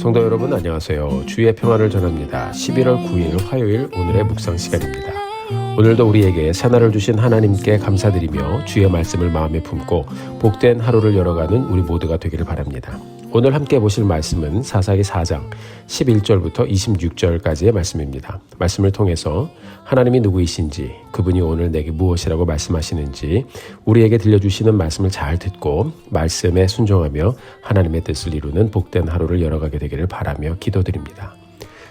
성도 여러분 안녕하세요. 주의 평안을 전합니다. 11월 9일 화요일 오늘의 묵상 시간입니다. 오늘도 우리에게 새날을 주신 하나님께 감사드리며 주의 말씀을 마음에 품고 복된 하루를 열어가는 우리 모두가 되기를 바랍니다. 오늘 함께 보실 말씀은 사사기 4장 11절부터 26절까지의 말씀입니다. 말씀을 통해서 하나님이 누구이신지, 그분이 오늘 내게 무엇이라고 말씀하시는지 우리에게 들려주시는 말씀을 잘 듣고 말씀에 순종하며 하나님의 뜻을 이루는 복된 하루를 열어가게 되기를 바라며 기도드립니다.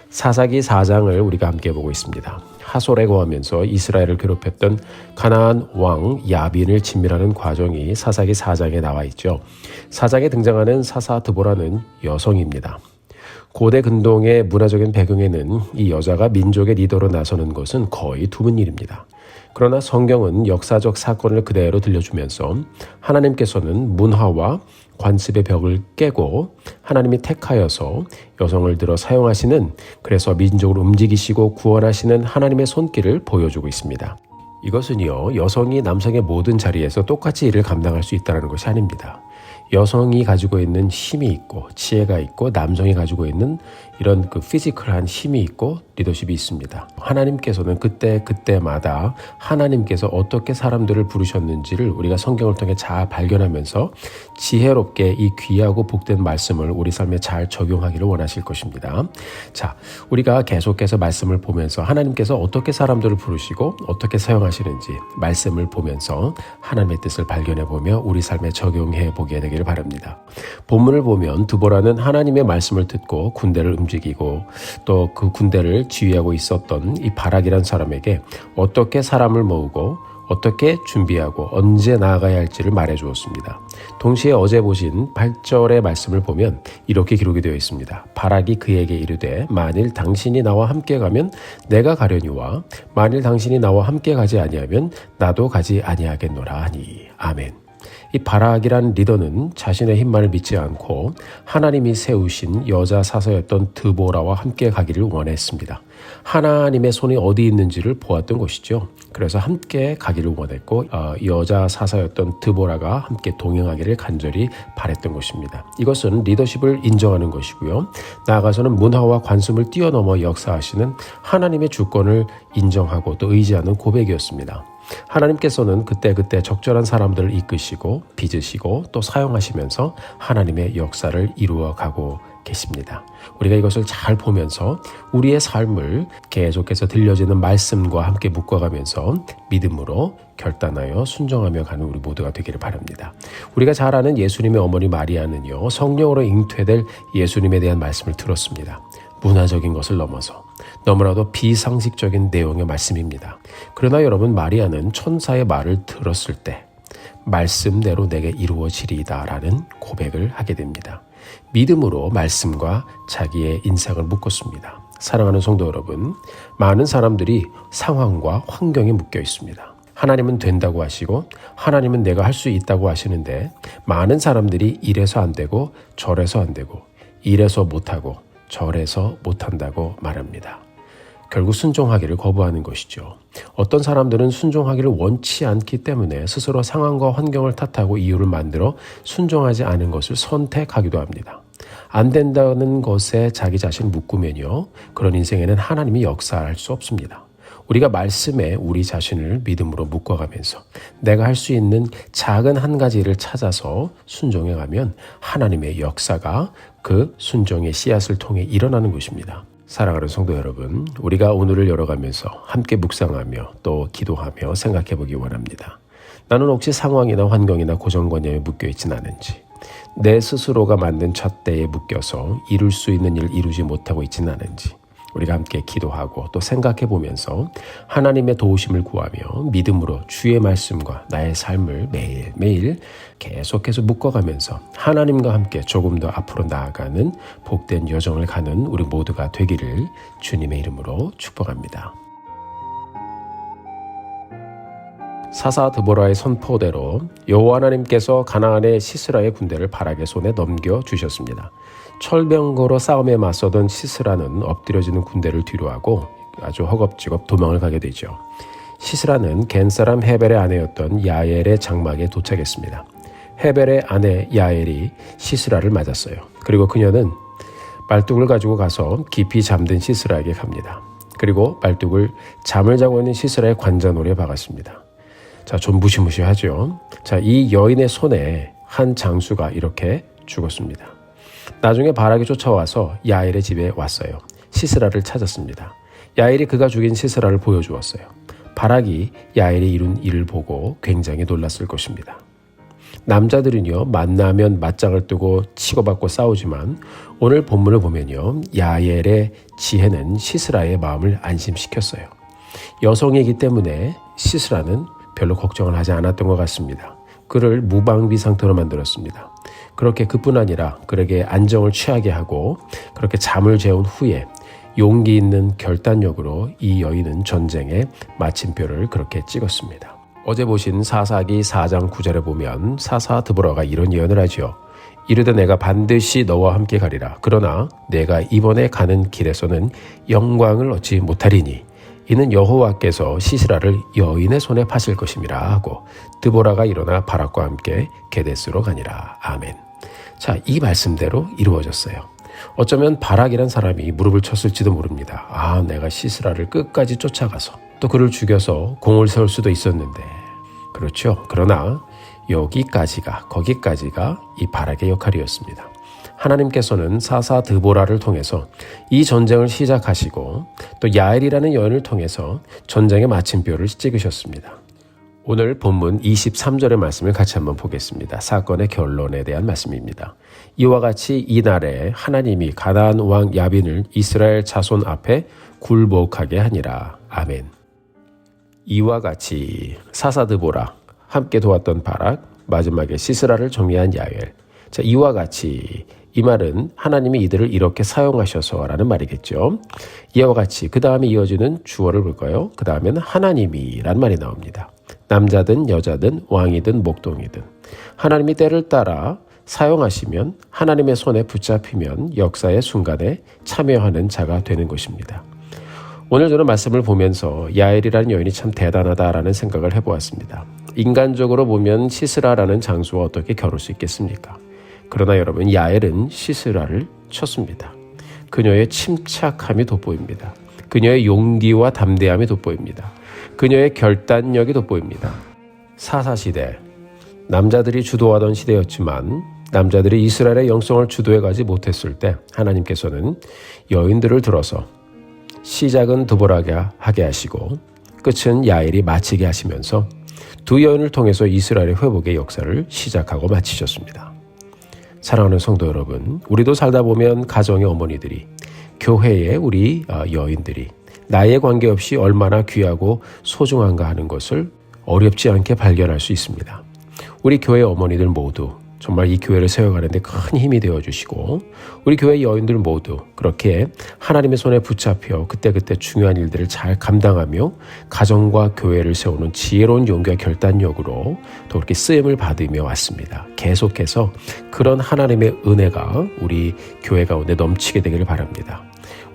사사기 4장을 우리가 함께 보고 있습니다. 하솔에 거하면서 이스라엘을 괴롭혔던 가나안 왕 야빈을 진멸하는 과정이 사사기 4장에 나와 있죠. 4장에 등장하는 사사 드보라는 여성입니다. 고대 근동의 문화적인 배경에는 이 여자가 민족의 리더로 나서는 것은 거의 드문 일입니다. 그러나 성경은 역사적 사건을 그대로 들려주면서 하나님께서는 문화와 관습의 벽을 깨고 하나님이 택하여서 여성을 들어 사용하시는, 그래서 민족을 움직이시고 구원하시는 하나님의 손길을 보여주고 있습니다. 이것은요, 여성이 남성의 모든 자리에서 똑같이 일을 감당할 수 있다는 것이 아닙니다. 여성이 가지고 있는 힘이 있고 지혜가 있고 남성이 가지고 있는 이런 피지컬한 힘이 있고 리더십이 있습니다. 하나님께서는 그때마다 하나님께서 어떻게 사람들을 부르셨는지를 우리가 성경을 통해 잘 발견하면서 지혜롭게 이 귀하고 복된 말씀을 우리 삶에 잘 적용하기를 원하실 것입니다. 자, 우리가 계속해서 말씀을 보면서 하나님께서 어떻게 사람들을 부르시고 어떻게 사용하시는지 말씀을 보면서 하나님의 뜻을 발견해 보며 우리 삶에 적용해 보게 되기를 바랍니다. 본문을 보면 드보라는 하나님의 말씀을 듣고 군대를 움직이고 또 그 군대를 지휘하고 있었던 이 바락이란 사람에게 어떻게 사람을 모으고 어떻게 준비하고 언제 나아가야 할지를 말해 주었습니다. 동시에 어제 보신 8절의 말씀을 보면 이렇게 기록이 되어 있습니다. 바락이 그에게 이르되 만일 당신이 나와 함께 가면 내가 가려니와 만일 당신이 나와 함께 가지 아니하면 나도 가지 아니하겠노라 하니. 아멘. 이 바락이란 리더는 자신의 힘만을 믿지 않고 하나님이 세우신 여자 사서였던 드보라와 함께 가기를 원했습니다. 하나님의 손이 어디 있는지를 보았던 것이죠. 그래서 함께 가기를 원했고 여자 사서였던 드보라가 함께 동행하기를 간절히 바랬던 것입니다. 이것은 리더십을 인정하는 것이고요. 나아가서는 문화와 관습을 뛰어넘어 역사하시는 하나님의 주권을 인정하고 또 의지하는 고백이었습니다. 하나님께서는 그때 적절한 사람들을 이끄시고 빚으시고 또 사용하시면서 하나님의 역사를 이루어가고 계십니다. 우리가 이것을 잘 보면서 우리의 삶을 계속해서 들려지는 말씀과 함께 묶어가면서 믿음으로 결단하여 순종하며 가는 우리 모두가 되기를 바랍니다. 우리가 잘 아는 예수님의 어머니 마리아는요, 성령으로 잉태될 예수님에 대한 말씀을 들었습니다. 문화적인 것을 넘어서 너무나도 비상식적인 내용의 말씀입니다. 그러나 여러분, 마리아는 천사의 말을 들었을 때 말씀대로 내게 이루어지리이다 라는 고백을 하게 됩니다. 믿음으로 말씀과 자기의 인생을 묶었습니다. 사랑하는 성도 여러분, 많은 사람들이 상황과 환경에 묶여 있습니다. 하나님은 된다고 하시고 하나님은 내가 할 수 있다고 하시는데 많은 사람들이 이래서 안 되고 저래서 안 되고 이래서 못하고 저래서 못한다고 말합니다. 결국 순종하기를 거부하는 것이죠. 어떤 사람들은 순종하기를 원치 않기 때문에 스스로 상황과 환경을 탓하고 이유를 만들어 순종하지 않은 것을 선택하기도 합니다. 안 된다는 것에 자기 자신을 묶으면요, 그런 인생에는 하나님이 역사할 수 없습니다. 우리가 말씀에 우리 자신을 믿음으로 묶어가면서 내가 할 수 있는 작은 한 가지 일을 찾아서 순종해가면 하나님의 역사가 그 순종의 씨앗을 통해 일어나는 것입니다. 사랑하는 성도 여러분, 우리가 오늘을 열어가면서 함께 묵상하며 또 기도하며 생각해 보기 원합니다. 나는 혹시 상황이나 환경이나 고정관념에 묶여 있진 않은지, 내 스스로가 만든 잣대에 묶여서 이룰 수 있는 일을 이루지 못하고 있진 않은지 우리가 함께 기도하고 또 생각해 보면서 하나님의 도우심을 구하며 믿음으로 주의 말씀과 나의 삶을 매일매일 계속해서 묶어가면서 하나님과 함께 조금 더 앞으로 나아가는 복된 여정을 가는 우리 모두가 되기를 주님의 이름으로 축복합니다. 사사 드보라의 선포대로 여호와 하나님께서 가나안의 시스라의 군대를 바락의 손에 넘겨주셨습니다. 철병거로 싸움에 맞서던 시스라는 엎드려지는 군대를 뒤로하고 아주 허겁지겁 도망을 가게 되죠. 시스라는 겐사람 헤벨의 아내였던 야엘의 장막에 도착했습니다. 헤벨의 아내 야엘이 시스라를 맞았어요. 그리고 그녀는 말뚝을 가지고 가서 깊이 잠든 시스라에게 갑니다. 그리고 말뚝을 잠을 자고 있는 시스라의 관자놀이에 박았습니다. 자, 좀 무시무시하죠. 자, 이 여인의 손에 한 장수가 이렇게 죽었습니다. 나중에 바락이 쫓아와서 야엘의 집에 왔어요. 시스라를 찾았습니다. 야엘이 그가 죽인 시스라를 보여주었어요. 바락이 야엘이 이룬 일을 보고 굉장히 놀랐을 것입니다. 남자들은요, 만나면 맞짱을 뜨고 치고받고 싸우지만 오늘 본문을 보면요, 야엘의 지혜는 시스라의 마음을 안심시켰어요. 여성이기 때문에 시스라는 별로 걱정을 하지 않았던 것 같습니다. 그를 무방비 상태로 만들었습니다. 그렇게 그뿐 아니라 그에게 안정을 취하게 하고 그렇게 잠을 재운 후에 용기 있는 결단력으로 이 여인은 전쟁의 마침표를 그렇게 찍었습니다. 어제 보신 사사기 4장 9절에 보면 사사 드보라가 이런 예언을 하죠. 이르되 내가 반드시 너와 함께 가리라. 그러나 내가 이번에 가는 길에서는 영광을 얻지 못하리니 이는 여호와께서 시스라를 여인의 손에 파실 것임이라 하고 드보라가 일어나 바락과 함께 게데스로 가니라. 아멘. 자, 이 말씀대로 이루어졌어요. 어쩌면 바락이란 사람이 무릎을 쳤을지도 모릅니다. 아, 내가 시스라를 끝까지 쫓아가서 또 그를 죽여서 공을 세울 수도 있었는데. 그렇죠. 그러나 거기까지가 이 바락의 역할이었습니다. 하나님께서는 사사 드보라를 통해서 이 전쟁을 시작하시고 또 야엘이라는 여인을 통해서 전쟁의 마침표를 찍으셨습니다. 오늘 본문 23절의 말씀을 같이 한번 보겠습니다. 사건의 결론에 대한 말씀입니다. 이와 같이 이날에 하나님이 가나안 왕 야빈을 이스라엘 자손 앞에 굴복하게 하니라. 아멘. 이와 같이 사사 드보라, 함께 도왔던 바락, 마지막에 시스라를 정리한 야엘. 자, 이와 같이, 이 말은 하나님이 이들을 이렇게 사용하셔서라는 말이겠죠. 이와 같이 그 다음에 이어지는 주어를 볼까요? 그 다음에는 하나님이란 말이 나옵니다. 남자든 여자든 왕이든 목동이든 하나님이 때를 따라 사용하시면 하나님의 손에 붙잡히면 역사의 순간에 참여하는 자가 되는 것입니다. 오늘 저는 말씀을 보면서 야엘이라는 여인이 참 대단하다라는 생각을 해보았습니다. 인간적으로 보면 시스라라는 장수와 어떻게 겨룰 수 있겠습니까? 그러나 여러분, 야엘은 시스라를 쳤습니다. 그녀의 침착함이 돋보입니다. 그녀의 용기와 담대함이 돋보입니다. 그녀의 결단력이 돋보입니다. 사사시대, 남자들이 주도하던 시대였지만 남자들이 이스라엘의 영성을 주도해가지 못했을 때 하나님께서는 여인들을 들어서 시작은 드보라가 하게 하시고 끝은 야엘이 마치게 하시면서 두 여인을 통해서 이스라엘의 회복의 역사를 시작하고 마치셨습니다. 사랑하는 성도 여러분, 우리도 살다 보면 가정의 어머니들이, 교회의 우리 여인들이 나이에 관계없이 얼마나 귀하고 소중한가 하는 것을 어렵지 않게 발견할 수 있습니다. 우리 교회 어머니들 모두 정말 이 교회를 세워가는데 큰 힘이 되어주시고 우리 교회 여인들 모두 그렇게 하나님의 손에 붙잡혀 그때그때 중요한 일들을 잘 감당하며 가정과 교회를 세우는 지혜로운 용기와 결단력으로 또 그렇게 쓰임을 받으며 왔습니다. 계속해서 그런 하나님의 은혜가 우리 교회 가운데 넘치게 되기를 바랍니다.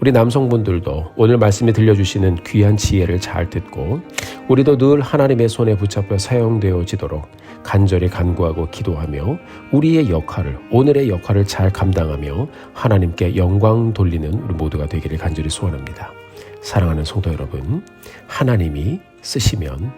우리 남성분들도 오늘 말씀에 들려주시는 귀한 지혜를 잘 듣고 우리도 늘 하나님의 손에 붙잡혀 사용되어지도록 간절히 간구하고 기도하며 우리의 역할을, 오늘의 역할을 잘 감당하며 하나님께 영광 돌리는 우리 모두가 되기를 간절히 소원합니다. 사랑하는 성도 여러분, 하나님이 쓰시면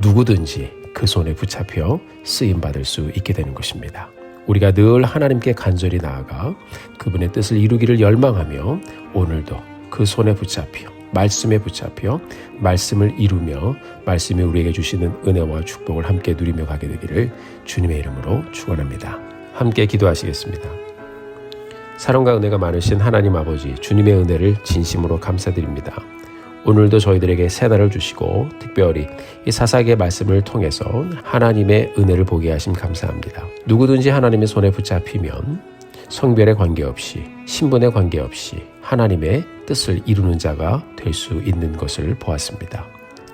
누구든지 그 손에 붙잡혀 쓰임받을 수 있게 되는 것입니다. 우리가 늘 하나님께 간절히 나아가 그분의 뜻을 이루기를 열망하며 오늘도 그 손에 붙잡혀 말씀에 붙잡혀 말씀을 이루며 말씀이 우리에게 주시는 은혜와 축복을 함께 누리며 가게 되기를 주님의 이름으로 축원합니다. 함께 기도하시겠습니다. 사랑과 은혜가 많으신 하나님 아버지, 주님의 은혜를 진심으로 감사드립니다. 오늘도 저희들에게 새날을 주시고 특별히 이 사사기의 말씀을 통해서 하나님의 은혜를 보게 하심 감사합니다. 누구든지 하나님의 손에 붙잡히면 성별에 관계없이 신분에 관계없이 하나님의 뜻을 이루는 자가 될 수 있는 것을 보았습니다.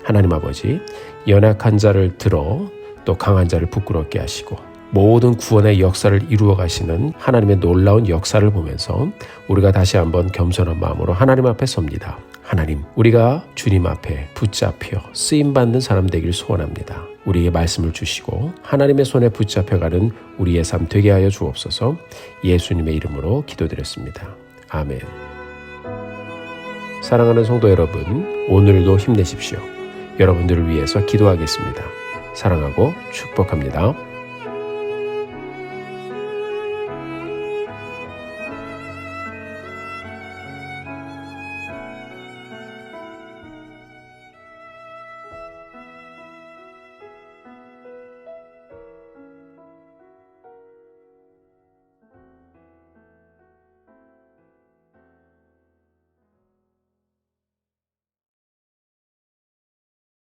하나님 아버지, 연약한 자를 들어 또 강한 자를 부끄럽게 하시고 모든 구원의 역사를 이루어 가시는 하나님의 놀라운 역사를 보면서 우리가 다시 한번 겸손한 마음으로 하나님 앞에 섭니다. 하나님, 우리가 주님 앞에 붙잡혀 쓰임받는 사람 되기를 소원합니다. 우리에게 말씀을 주시고 하나님의 손에 붙잡혀가는 우리의 삶 되게 하여 주옵소서. 예수님의 이름으로 기도드렸습니다. 아멘. 사랑하는 성도 여러분, 오늘도 힘내십시오. 여러분들을 위해서 기도하겠습니다. 사랑하고 축복합니다.